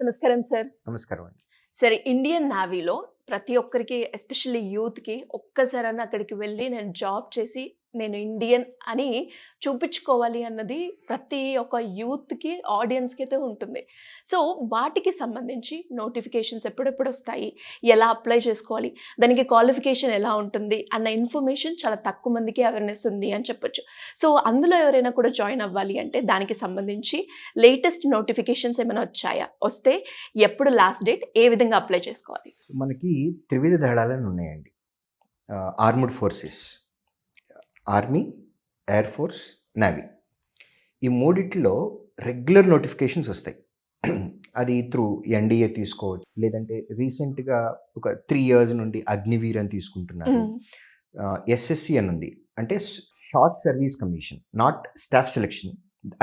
నమస్కారం సార్. నమస్కారం అండి. సరే, ఇండియన్ నేవీలో ప్రతి ఒక్కరికి ఎస్పెషల్లీ యూత్‌కి ఒక్కసారన్నా అక్కడికి వెళ్ళి నేను జాబ్ చేసి నేను ఇండియన్ అని చూపించుకోవాలి అన్నది ప్రతి ఒక్క యూత్‌కి, ఆడియన్స్‌కి అయితే ఉంటుంది. సో, వాటికి సంబంధించి నోటిఫికేషన్స్ ఎప్పుడెప్పుడొస్తాయి? ఎలా అప్లై చేసుకోవాలి? దానికి క్వాలిఫికేషన్ ఎలా ఉంటుంది? అన్న ఇన్ఫర్మేషన్ చాలా తక్కువ మందికి అవేర్‌నెస్ ఉంది అని చెప్పొచ్చు. సో, అందులో ఎవరైనా కూడా జాయిన్ అవ్వాలి అంటే దానికి సంబంధించి లేటెస్ట్ నోటిఫికేషన్స్ ఏమైనా వచ్చాయా? వస్తే ఎప్పుడు లాస్ట్ డేట్? ఏ విధంగా అప్లై చేసుకోవాలి? మనకి త్రివిధ దళాలని ఉన్నాయండి. Armed forces, army, air force, navy. ఈ మూడిట్లో రెగ్యులర్ నోటిఫికేషన్స్ వస్తాయి. అది త్రూ ఎన్డీఏ తీసుకోవచ్చు, లేదంటే రీసెంట్గా ఒక 3 years నుండి అగ్నివీర్ అని తీసుకుంటున్నారు. ఎస్ఎస్సి అని ఉంది, అంటే short service commission, not staff selection.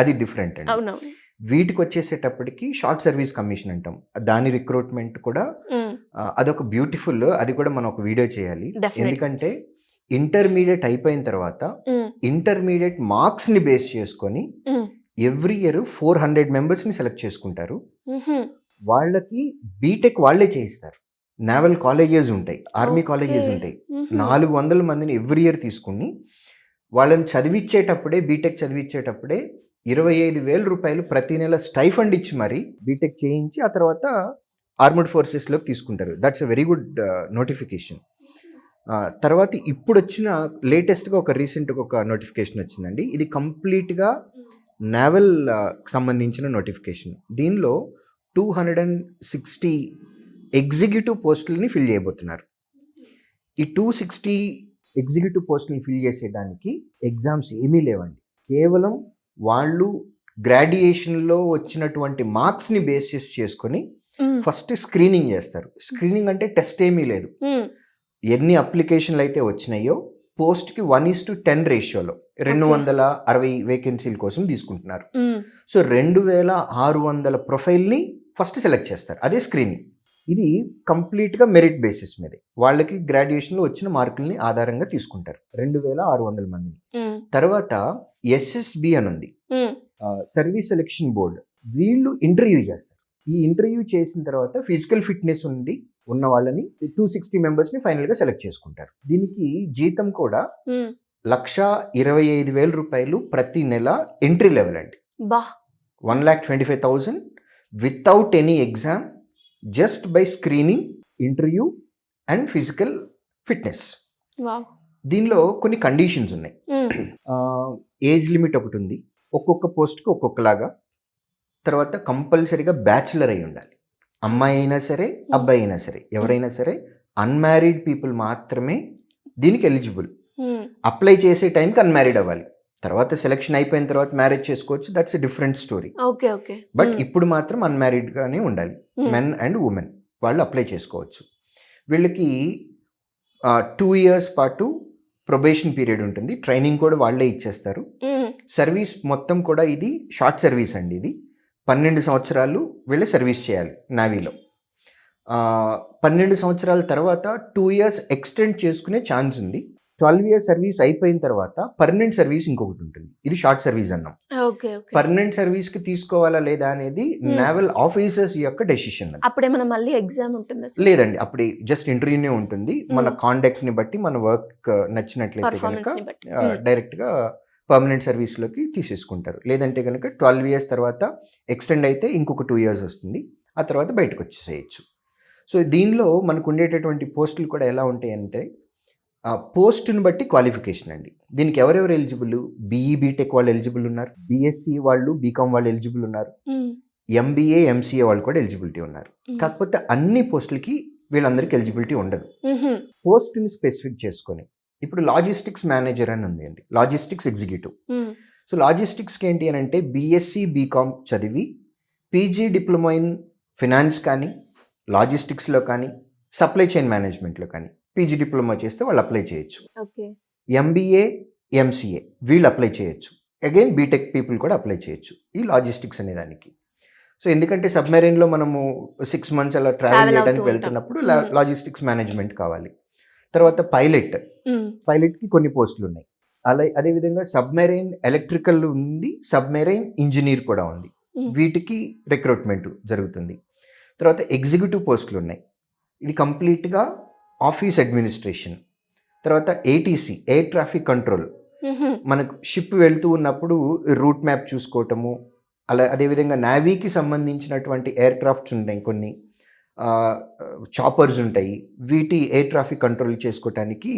అది డిఫరెంట్ అండి. అవునవును. వీటికి వచ్చేసేటప్పటికి షార్ట్ సర్వీస్ కమిషన్ అంటాం. దాని రిక్రూట్మెంట్ కూడా అదొక బ్యూటిఫుల్, అది కూడా మనం ఒక వీడియో చేయాలి. Definitely. ఎందుకంటే ఇంటర్మీడియట్ అయిపోయిన తర్వాత ఇంటర్మీడియట్ మార్క్స్ని బేస్ చేసుకొని ఎవ్రీ ఇయర్ 400 మెంబర్స్ని సెలెక్ట్ చేసుకుంటారు. వాళ్ళకి బీటెక్ వాళ్ళే చేయిస్తారు. నేవల్ కాలేజెస్ ఉంటాయి, ఆర్మీ కాలేజెస్ ఉంటాయి. 400 మందిని ఎవ్రీ ఇయర్ తీసుకుని వాళ్ళని చదివించేటప్పుడే, బీటెక్ చదివించేటప్పుడే 25,000 రూపాయలు ప్రతి నెల స్టైఫండ్ ఇచ్చి మరి బీటెక్ చేయించి ఆ తర్వాత ఆర్మడ్ ఫోర్సెస్లోకి తీసుకుంటారు. That's a very good notification. తర్వాత ఇప్పుడు వచ్చిన లేటెస్ట్గా రీసెంట్గా ఒక నోటిఫికేషన్ వచ్చిందండి. ఇది కంప్లీట్గా నేవల్ సంబంధించిన నోటిఫికేషన్. దీనిలో 260 ఎగ్జిక్యూటివ్ పోస్టులని ఫిల్ చేయబోతున్నారు. ఈ 260 ఎగ్జిక్యూటివ్ పోస్టులను ఫిల్ చేసేదానికి ఎగ్జామ్స్ ఏమీ లేవండి. కేవలం వాళ్ళు గ్రాడ్యుయేషన్లో వచ్చినటువంటి మార్క్స్ని బేసిస్ చేసుకొని ఫస్ట్ స్క్రీనింగ్ చేస్తారు. స్క్రీనింగ్ అంటే టెస్ట్ ఏమీ లేదు. ఎన్ని అప్లికేషన్లు అయితే వచ్చినాయో పోస్ట్కి 1:10 రేషియోలో 260 వేకెన్సీల కోసం తీసుకుంటున్నారు. సో 2600 ప్రొఫైల్ని ఫస్ట్ సెలెక్ట్ చేస్తారు. అదే స్క్రీనింగ్. ఇది కంప్లీట్గా మెరిట్ బేసిస్ మీద వాళ్ళకి గ్రాడ్యుయేషన్లో వచ్చిన మార్కుల్ని ఆధారంగా తీసుకుంటారు. 2600 మందిని. తర్వాత ఎస్ఎస్బి అని ఉంది, సర్వీస్ సెలెక్షన్ బోర్డ్. వీళ్ళు ఇంటర్వ్యూ చేస్తారు. ఈ ఇంటర్వ్యూ చేసిన తర్వాత ఫిజికల్ ఫిట్నెస్ ఉన్న వాళ్ళని 260 మెంబర్స్ని ఫైనల్గా సెలెక్ట్ చేసుకుంటారు. దీనికి జీతం కూడా 1,25,000 రూపాయలు ప్రతి నెల ఎంట్రీ లెవెల్ అండి. 1,25,000 without any exam, just by screening, interview and physical fitness. దీనిలో కొన్ని కండిషన్స్ ఉన్నాయి. ఏజ్ లిమిట్ ఒకటి ఉంది, ఒక్కొక్క పోస్ట్కి ఒక్కొక్కలాగా. తర్వాత కంపల్సరీగా బ్యాచులర్ అయి ఉండాలి. అమ్మాయి అయినా సరే, అబ్బాయి అయినా సరే, ఎవరైనా సరే అన్మ్యారీడ్ పీపుల్ మాత్రమే దీనికి ఎలిజిబుల్. అప్లై చేసే టైంకి అన్మ్యారీడ్ అవ్వాలి. తర్వాత సెలెక్షన్ అయిపోయిన తర్వాత మ్యారేజ్ చేసుకోవచ్చు, that's a different story. But ఇప్పుడు మాత్రం అన్మ్యారీడ్గానే ఉండాలి. మెన్ అండ్ ఉమెన్ వాళ్ళు అప్లై చేసుకోవచ్చు. వీళ్ళకి 2 years పాటు ప్రొబేషన్ పీరియడ్ ఉంటుంది. ట్రైనింగ్ కూడా వాళ్ళే ఇచ్చేస్తారు. సర్వీస్ మొత్తం కూడా ఇది షార్ట్ సర్వీస్ అండి. ఇది 12 సంవత్సరాలు వీళ్ళే సర్వీస్ చేయాలి నేవీలో. 12 సంవత్సరాల తర్వాత 2 years ఎక్స్టెండ్ చేసుకునే ఛాన్స్ ఉంది. 12 years సర్వీస్ అయిపోయిన తర్వాత పర్మనెంట్ సర్వీస్ ఇంకొకటి ఉంటుంది. ఇది షార్ట్ సర్వీస్ అన్నాం. పర్మనెంట్ సర్వీస్కి తీసుకోవాలా లేదా అనేది నేవల్ ఆఫీసర్స్ యొక్క డెసిషన్. అప్పుడేమన్నా మళ్ళీ ఎగ్జామ్ ఉంటుందా? లేదండి, అప్పుడే జస్ట్ ఇంటర్వ్యూనే ఉంటుంది. మన కాంటాక్ట్ని బట్టి, మన వర్క్ నచ్చినట్లయితే కనుక డైరెక్ట్గా పర్మనెంట్ సర్వీస్లోకి తీసేసుకుంటారు. లేదంటే కనుక 12 years తర్వాత ఎక్స్టెండ్ అయితే ఇంకొక 2 years వస్తుంది. ఆ తర్వాత బయటకు వచ్చేసేయచ్చు. సో దీనిలో మనకు ఉండేటటువంటి పోస్టులు కూడా ఎలా ఉంటాయంటే పోస్టుని బట్టి క్వాలిఫికేషన్ అండి. దీనికి ఎవరెవరు ఎలిజిబుల్? బీఈ బీటెక్ వాళ్ళు ఎలిజిబుల్ ఉన్నారు, బీఎస్సీ వాళ్ళు, బీకామ్ వాళ్ళు ఎలిజిబుల్ ఉన్నారు, ఎంబీఏ ఎంసీఏ వాళ్ళు కూడా ఎలిజిబిలిటీ ఉన్నారు. కాకపోతే అన్ని పోస్టులకి వీళ్ళందరికీ ఎలిజిబిలిటీ ఉండదు. పోస్టుని స్పెసిఫిక్ చేసుకొని ఇప్పుడు లాజిస్టిక్స్ మేనేజర్ అని ఉంది అండి, లాజిస్టిక్స్ ఎగ్జిక్యూటివ్. సో లాజిస్టిక్స్కి ఏంటి అని అంటే బీఎస్సీ బీకామ్ చదివి పీజీ డిప్లొమా ఇన్ ఫినాన్స్ కానీ, లాజిస్టిక్స్లో కానీ, సప్లై చైన్ మేనేజ్మెంట్లో కానీ పీజీ డిప్లొమా చేస్తే వాళ్ళు అప్లై చేయొచ్చు. ఎంబీఏ ఎంసీఏ వీళ్ళు అప్లై చేయొచ్చు. అగైన్ బీటెక్ పీపుల్ కూడా అప్లై చేయొచ్చు ఈ లాజిస్టిక్స్ అనే దానికి. సో ఎందుకంటే సబ్మెరైన్లో మనము 6 months అలా ట్రావెల్ చేయడానికి వెళ్తున్నప్పుడు లాజిస్టిక్స్ మేనేజ్మెంట్ కావాలి. తర్వాత పైలట్కి కొన్ని పోస్టులు ఉన్నాయి. అదేవిధంగా సబ్మెరైన్ ఎలక్ట్రికల్ ఉంది, సబ్మెరైన్ ఇంజనీర్ కూడా ఉంది. వీటికి రిక్రూట్మెంట్ జరుగుతుంది. తర్వాత ఎగ్జిక్యూటివ్ పోస్టులు ఉన్నాయి. ఇది కంప్లీట్గా ఆఫీస్ అడ్మినిస్ట్రేషన్. తర్వాత ఏటీసీ, ఎయిర్ ట్రాఫిక్ కంట్రోల్, మనకు షిప్ వెళ్తూ ఉన్నప్పుడు రూట్ మ్యాప్ చూసుకోవటము, అదేవిధంగా నావీకి సంబంధించినటువంటి ఎయిర్ క్రాఫ్ట్స్ ఉంటాయి, కొన్ని చాపర్స్ ఉంటాయి, వీటి ఎయిర్ ట్రాఫిక్ కంట్రోల్ చేసుకోవటానికి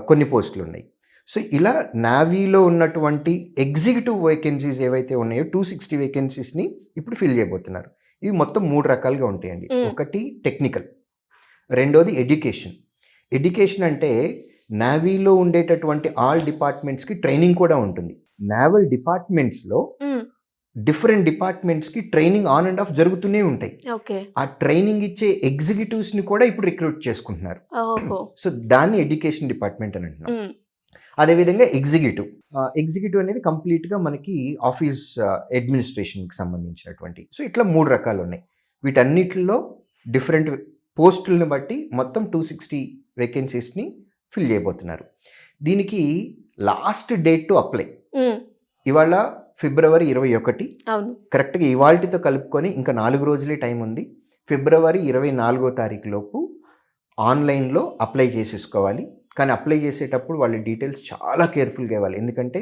కొన్ని పోస్టులు ఉన్నాయి. సో ఇలా నావీలో ఉన్నటువంటి ఎగ్జిక్యూటివ్ వేకెన్సీస్ ఏవైతే ఉన్నాయో 260 వేకెన్సీస్ని ఇప్పుడు ఫిల్ చేయబోతున్నారు. ఇవి మొత్తం 3 రకాలుగా ఉంటాయండి. ఒకటి టెక్నికల్, రెండోది ఎడ్యుకేషన్. ఎడ్యుకేషన్ అంటే నావీలో ఉండేటటువంటి ఆల్ డిపార్ట్మెంట్స్కి ట్రైనింగ్ కూడా ఉంటుంది. నావల్ డిపార్ట్మెంట్స్లో డిఫరెంట్ డిపార్ట్మెంట్స్కి ట్రైనింగ్ ఆన్ అండ్ ఆఫ్ జరుగుతూనే ఉంటాయి. ఆ ట్రైనింగ్ ఇచ్చే ఎగ్జిక్యూటివ్స్ని కూడా ఇప్పుడు రిక్రూట్ చేసుకుంటున్నారు. సో దాన్ని ఎడ్యుకేషన్ డిపార్ట్మెంట్ అని అంటున్నాం. అదేవిధంగా ఎగ్జిక్యూటివ్ అనేది కంప్లీట్గా మనకి ఆఫీస్ అడ్మినిస్ట్రేషన్కి సంబంధించినటువంటి. సో ఇట్లా 3 రకాలు ఉన్నాయి. వీటన్నిటిలో డిఫరెంట్ పోస్టులను బట్టి మొత్తం 260 వేకెన్సీస్ని ఫిల్ చేయబోతున్నారు. దీనికి లాస్ట్ డేట్ టు అప్లై ఇవాళ ఫిబ్రవరి 21. కరెక్ట్గా ఇవాల్టితో కలుపుకొని ఇంకా 4 రోజులే టైం ఉంది. ఫిబ్రవరి 24వ తారీఖు లోపు ఆన్లైన్లో అప్లై చేసేసుకోవాలి. కానీ అప్లై చేసేటప్పుడు వాళ్ళ డీటెయిల్స్ చాలా కేర్ఫుల్గా ఇవ్వాలి. ఎందుకంటే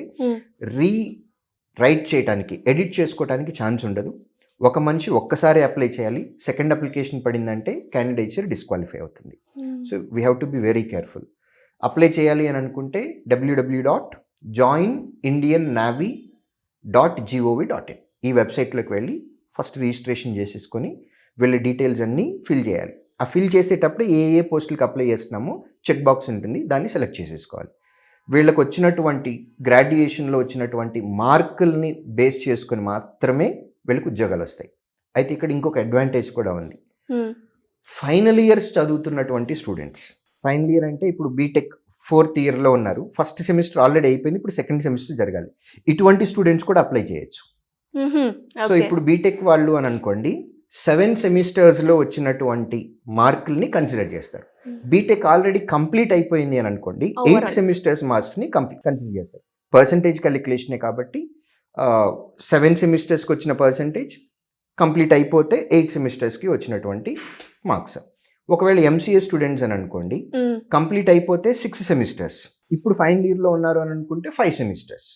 రైట్ చేయడానికి, ఎడిట్ చేసుకోవడానికి ఛాన్స్ ఉండదు. ఒక మనిషి ఒక్కసారి అప్లై చేయాలి. సెకండ్ అప్లికేషన్ పడిందంటే క్యాండిడేచర్ డిస్క్వాలిఫై అవుతుంది. So we have to be very careful. Apply చేయాలి అని అనుకుంటే www.joinindiannavy.gov.in ఈ వెబ్సైట్లోకి వెళ్ళి ఫస్ట్ రిజిస్ట్రేషన్ చేసేసుకొని వీళ్ళ డీటెయిల్స్ అన్నీ ఫిల్ చేయాలి. ఆ ఫిల్ చేసేటప్పుడు ఏ పోస్టులకు అప్లై చేస్తున్నామో చెక్ బాక్స్ ఉంటుంది, దాన్ని సెలెక్ట్ చేసేసుకోవాలి. వీళ్ళకి వచ్చినటువంటి గ్రాడ్యుయేషన్లో వచ్చినటువంటి మార్కుల్ని బేస్ చేసుకొని మాత్రమే వీళ్ళకి ఉద్యోగాలు వస్తాయి. అయితే ఇక్కడ ఇంకొక అడ్వాంటేజ్ కూడా ఉంది. ఫైనల్ ఇయర్స్ చదువుతున్నటువంటి స్టూడెంట్స్, ఫైనల్ ఇయర్ అంటే ఇప్పుడు బీటెక్ 4th ఇయర్లో ఉన్నారు, ఫస్ట్ సెమిస్టర్ ఆల్రెడీ అయిపోయింది, ఇప్పుడు సెకండ్ సెమిస్టర్ జరగాలి. ఇటువంటి స్టూడెంట్స్ కూడా అప్లై చేయొచ్చు. సో ఇప్పుడు బీటెక్ వాళ్ళు అని అనుకోండి, 7 సెమిస్టర్స్లో వచ్చినటువంటి మార్కుల్ని కన్సిడర్ చేస్తారు. బీటెక్ ఆల్రెడీ కంప్లీట్ అయిపోయింది అని అనుకోండి, 8 సెమిస్టర్స్ మార్క్స్ని కన్సిడర్ చేస్తారు. పర్సంటేజ్ క్యాలిక్యులేషనే కాబట్టి 7 సెమిస్టర్స్కి వచ్చిన పర్సంటేజ్ కంప్లీట్ అయిపోతే 8 సెమిస్టర్స్కి వచ్చినటువంటి మార్క్స్. ఒకవేళ ఎంసీఏ స్టూడెంట్స్ అని అనుకోండి, కంప్లీట్ అయిపోతే 6 సెమిస్టర్స్, ఇప్పుడు ఫైనల్ ఇయర్లో ఉన్నారు అని అనుకుంటే 5 సెమిస్టర్స్.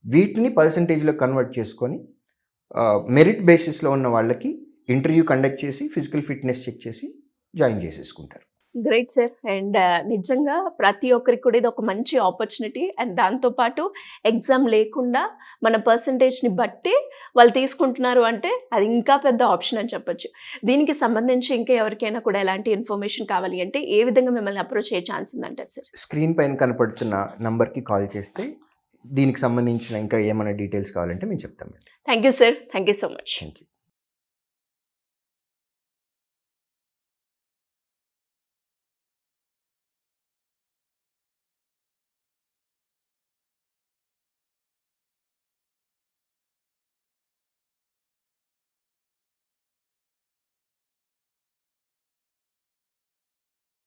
వీటిని పర్సంటేజ్లో కన్వర్ట్ చేసుకొని మెరిట్ బేసిస్లో ఉన్న వాళ్ళకి ఇంటర్వ్యూ కండక్ట్ చేసి ఫిజికల్ ఫిట్నెస్ చెక్ చేసి జాయిన్ చేసేసుకుంటారు. Great sir. అండ్ నిజంగా ప్రతి ఒక్కరికి కూడా ఇది ఒక మంచి ఆపర్చునిటీ. అండ్ దాంతోపాటు ఎగ్జామ్ లేకుండా మన పర్సంటేజ్ని బట్టి వాళ్ళు తీసుకుంటున్నారు అంటే అది ఇంకా పెద్ద ఆప్షన్ అని చెప్పొచ్చు. దీనికి సంబంధించి ఇంకా ఎవరికైనా కూడా ఎలాంటి ఇన్ఫర్మేషన్ కావాలి అంటే ఏ విధంగా మిమ్మల్ని అప్రోచ్ అయ్యే ఛాన్స్ ఉందంటారు సార్? స్క్రీన్ పైన కనపడుతున్న నంబర్కి కాల్ చేస్తే దీనికి సంబంధించిన ఇంకా ఏమైనా డీటెయిల్స్ కావాలంటే మేము చెప్తాం. Thank you sir. Thank you so much. Thank you.